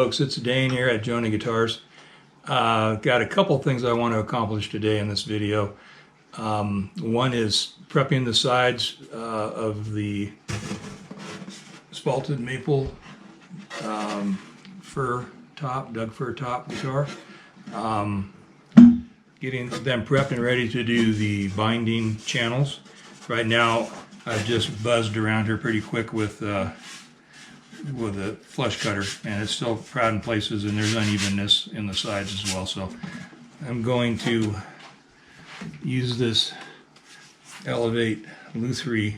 folks, it's Dane here at Jonah Guitars. Got a couple things I want to accomplish today in this video. One is prepping the sides of the spalted maple fir top, Doug fir top guitar. Getting them prepped and ready to do the binding channels. Right now I've just buzzed around here pretty quick with a flush cutter, and it's still proud in places and there's unevenness in the sides as well. So I'm going to use this Elevate Lutherie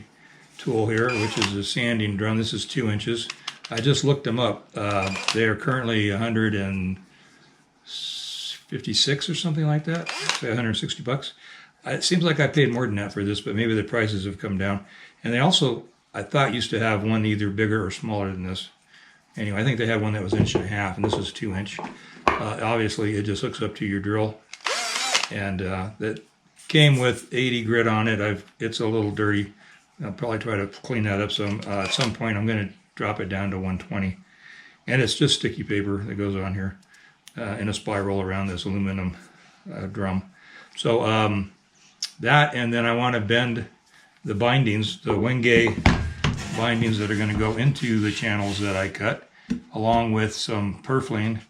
tool here, which is a sanding drum. This is 2 inches. I just looked them up. They are currently 156 or something like that, say 160 bucks. It seems like I paid more than that for this, but maybe the prices have come down. And they also, I thought, used to have one either bigger or smaller than this. Anyway, I think they had one that was 1.5 inches, and this is 2 inch. Obviously, it just hooks up to your drill. And that came with 80 grit on it. It's a little dirty. I'll probably try to clean that up some. At some point, I'm going to drop it down to 120. And it's just sticky paper that goes on here in a spiral around this aluminum drum. So that, and then I want to bend the bindings, the Wenge bindings that are going to go into the channels that I cut, along with some purfling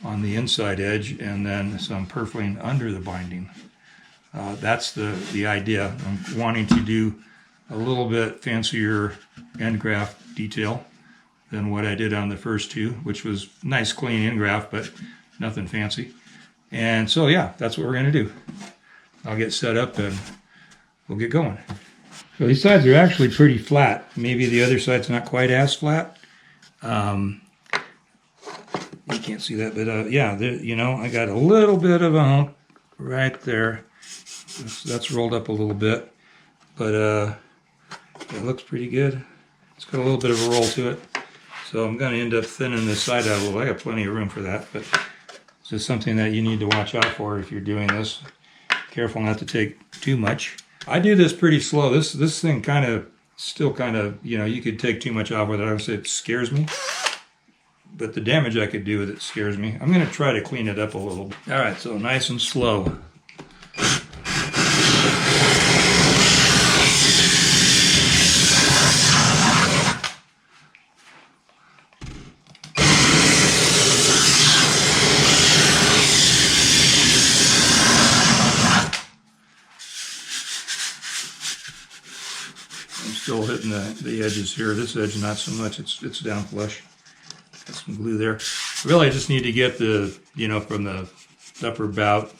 on the inside edge and then some purfling under the binding. That's the idea. I'm wanting to do a little bit fancier end graft detail than what I did on the first two, which was nice clean end graft, but nothing fancy. And so yeah, that's what we're going to do. I'll get set up and we'll get going. So these sides are actually pretty flat. Maybe the other side's not quite as flat. You can't see that, but yeah, you know, I got a little bit of a hump right there. That's rolled up a little bit, but it looks pretty good. It's got a little bit of a roll to it. So I'm going to end up thinning this side out a little. I got plenty of room for that, but it's just something that you need to watch out for if you're doing this. Careful not to take too much. I do this pretty slow. This thing still kind of, you know, you could take too much off with it. I would say it scares me. But the damage I could do with it scares me. I'm going to try to clean it up a little bit. All right, so nice and slow. Still hitting the edges here. This edge not so much. It's down flush. Got some glue there. Really, I just need to get the, you know, from the upper bout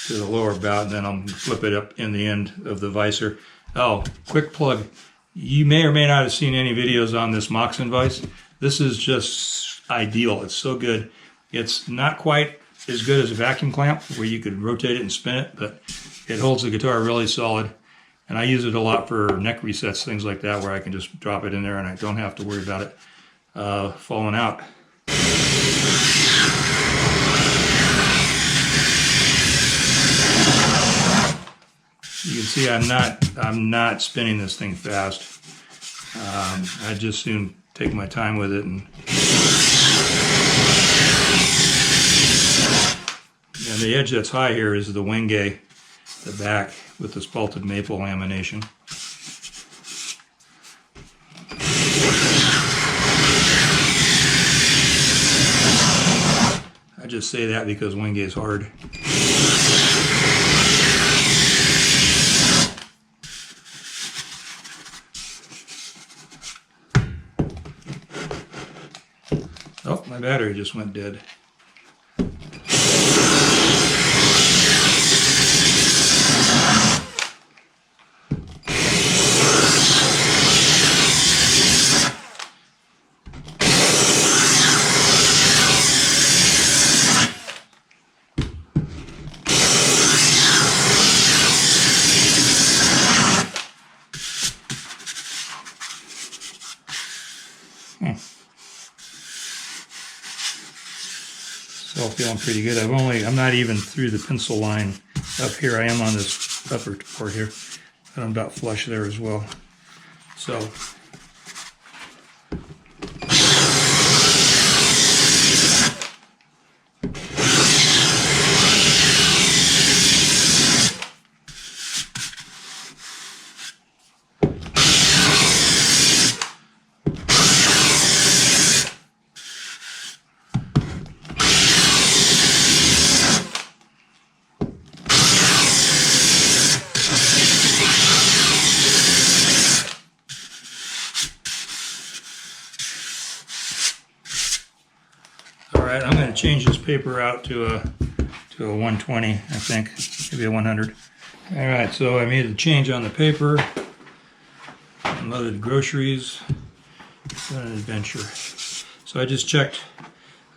to the lower bout, and then I'll flip it up in the end of the visor. Oh, quick plug. You may or may not have seen any videos on this Moxon vise. This is just ideal. It's so good. It's not quite as good as a vacuum clamp where you could rotate it and spin it, but it holds the guitar really solid. And I use it a lot for neck resets, things like that, where I can just drop it in there and I don't have to worry about it falling out. You can see I'm not spinning this thing fast. I just soon take my time with it, and the edge that's high here is the Wenge, the back with the spalted maple lamination. I just say that because Wenge is hard. Oh, my battery just went dead. Still feeling pretty good. I'm not even through the pencil line up here. I am on this upper part here, and I'm about flush there as well. So change this paper out to a 120, I think, maybe a 100. All right, so I made a change on the paper. Unloaded groceries. On an adventure. So I just checked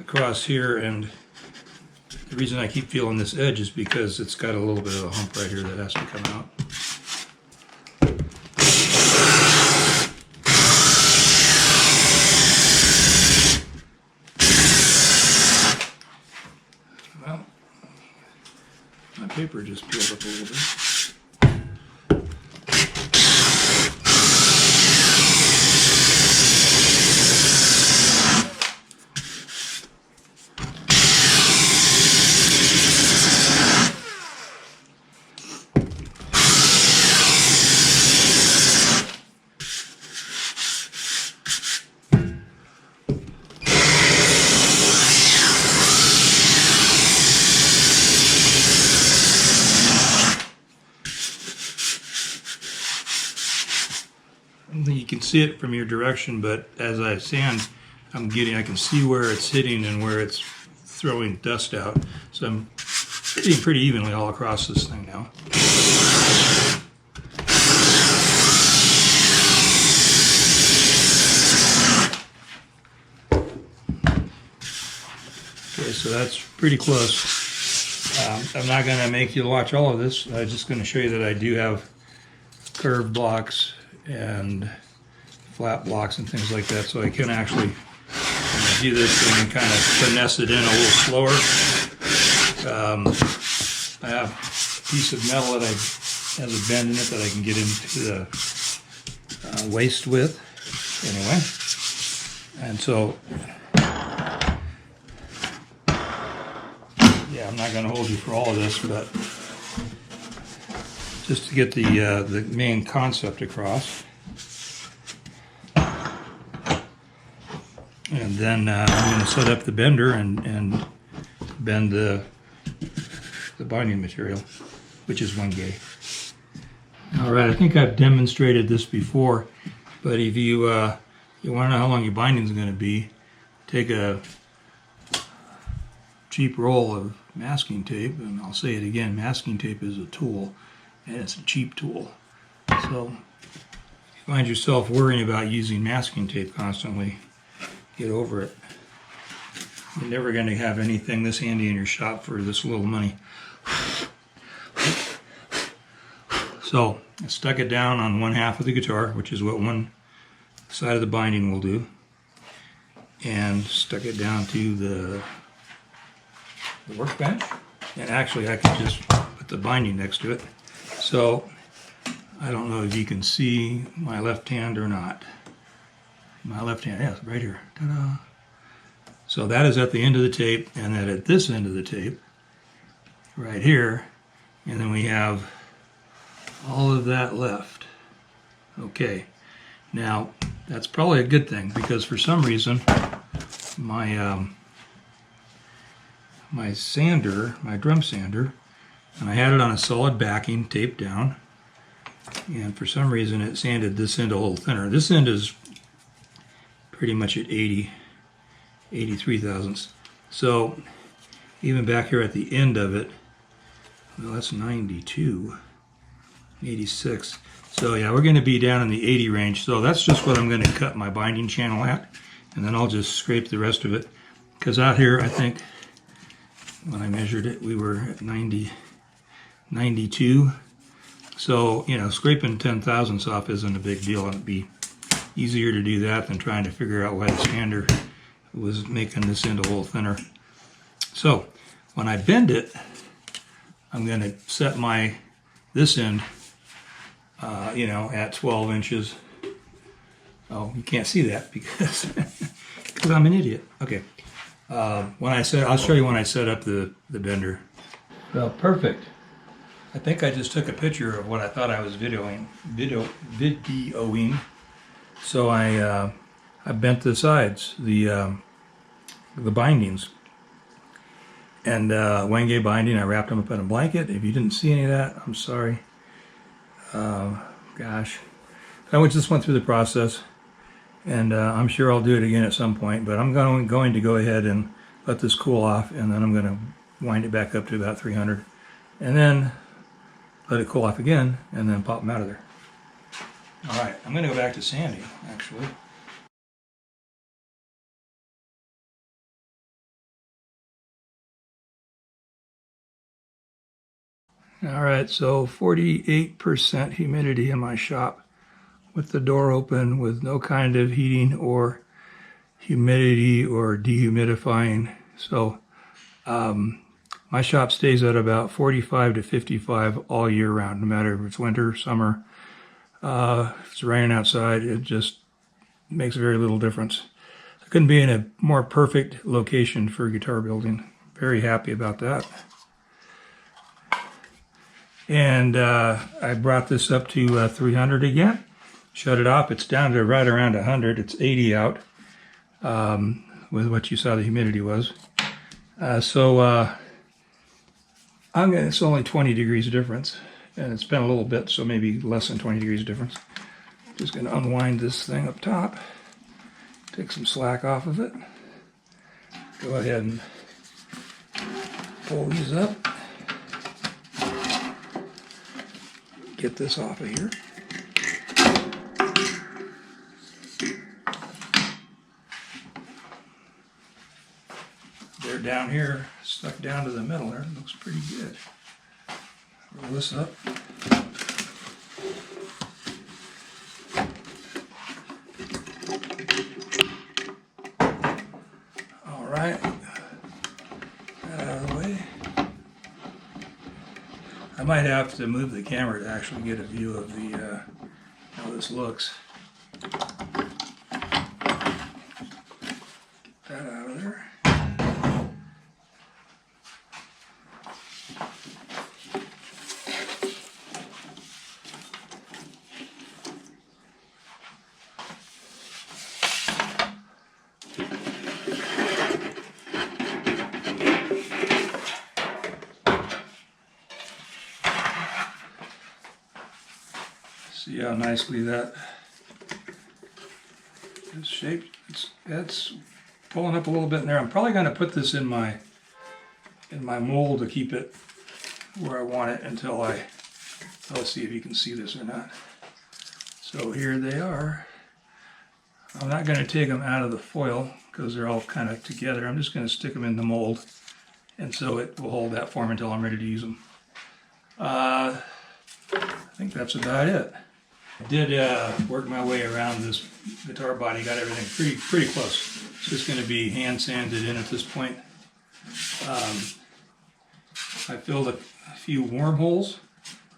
across here, and the reason I keep feeling this edge is because it's got a little bit of a hump right here that has to come out. Well, my paper just peeled up a little bit. I don't think you can see it from your direction, but as I sand, I can see where it's hitting and where it's throwing dust out. So I'm hitting pretty evenly all across this thing now. Okay, so that's pretty close. I'm not going to make you watch all of this. I'm just going to show you that I do have curved blocks and flat blocks and things like that, so I can actually do this and kind of finesse it in a little slower. I have a piece of metal that has a bend in it that I can get into the waste with, anyway. And so, yeah, I'm not going to hold you for all of this, but just to get the main concept across. And then I'm going to set up the bender and bend the binding material, which is Wenge. All right, I think I've demonstrated this before, but if you want to know how long your binding is going to be, take a cheap roll of masking tape, and I'll say it again, masking tape is a tool, and it's a cheap tool. So if you find yourself worrying about using masking tape constantly, get over it. You're never going to have anything this handy in your shop for this little money. So I stuck it down on one half of the guitar, which is what one side of the binding will do, and stuck it down to the workbench. And actually I can just put the binding next to it. So I don't know if you can see my left hand or not. My left hand, yes, right here. Ta-da! So that is at the end of the tape, and then at this end of the tape, right here, and then we have all of that left. Okay, now that's probably a good thing, because for some reason my my sander, my drum sander, and I had it on a solid backing taped down, and for some reason it sanded this end a little thinner. This end is pretty much at 83 thousandths. So even back here at the end of it, well, that's 92, 86. So yeah, we're going to be down in the 80 range. So that's just what I'm going to cut my binding channel at, and then I'll just scrape the rest of it. Because out here, I think when I measured it, we were at 92. So, you know, scraping 10 thousandths off isn't a big deal. It'd be easier to do that than trying to figure out why the sander was making this end a little thinner. So when I bend it, I'm going to set this end, you know, at 12 inches. Oh, you can't see that because I'm an idiot. Okay. I'll show you when I set up the bender. Well, perfect. I think I just took a picture of what I thought I was videoing. So I bent the sides, the bindings, and Wenge binding. I wrapped them up in a blanket. If you didn't see any of that, I'm sorry. Gosh, I just went through the process, and I'm sure I'll do it again at some point. But I'm going to go ahead and let this cool off, and then I'm going to wind it back up to about 300, and then let it cool off again, and then pop them out of there. All right, I'm going to go back to sanding, actually. All right, so 48% humidity in my shop with the door open with no kind of heating or humidity or dehumidifying. So my shop stays at about 45 to 55 all year round, no matter if it's winter, summer, if it's raining outside. It just makes very little difference. I couldn't be in a more perfect location for guitar building. Very happy about that. And I brought this up to 300 again. Shut it off. It's down to right around 100. It's 80 out with what you saw the humidity was. It's only 20 degrees difference, and it's been a little bit, so maybe less than 20 degrees difference. Just going to unwind this thing up top, take some slack off of it. Go ahead and pull these up. Get this off of here. They're down here, stuck down to the middle there. It looks pretty good. Roll this up. All right. That out of the way. I might have to move the camera to actually get a view of the how this looks. Get that out of there. See how nicely that is shaped. It's pulling up a little bit in there. I'm probably going to put this in my mold to keep it where I want it until let's see if you can see this or not. So here they are. I'm not going to take them out of the foil because they're all kind of together. I'm just going to stick them in the mold, and so it will hold that form until I'm ready to use them. I think that's about it. I did work my way around this guitar body, got everything pretty close. It's just going to be hand sanded in at this point. I filled a few wormholes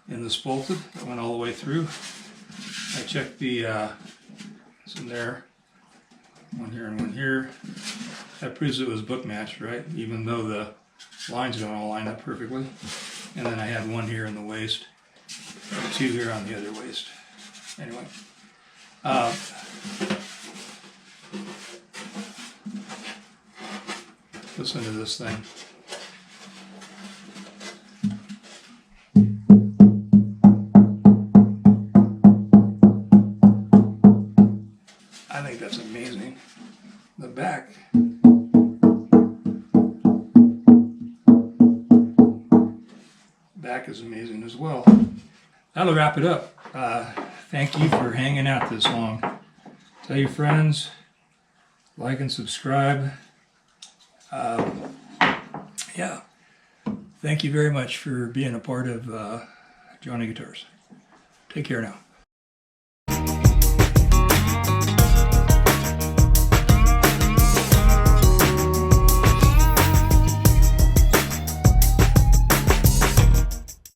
in the spolted that went all the way through. I checked the, it's in there, one here and one here. That proves it was book matched, right? Even though the lines don't all line up perfectly. And then I had one here in the waist, and two here on the other waist. Anyway, listen to this thing. I think that's amazing. The back. Back is amazing as well. That'll wrap it up. Thank you for hanging out this long. Tell your friends, like and subscribe. Yeah. Thank you very much for being a part of Jonah Guitars. Take care now.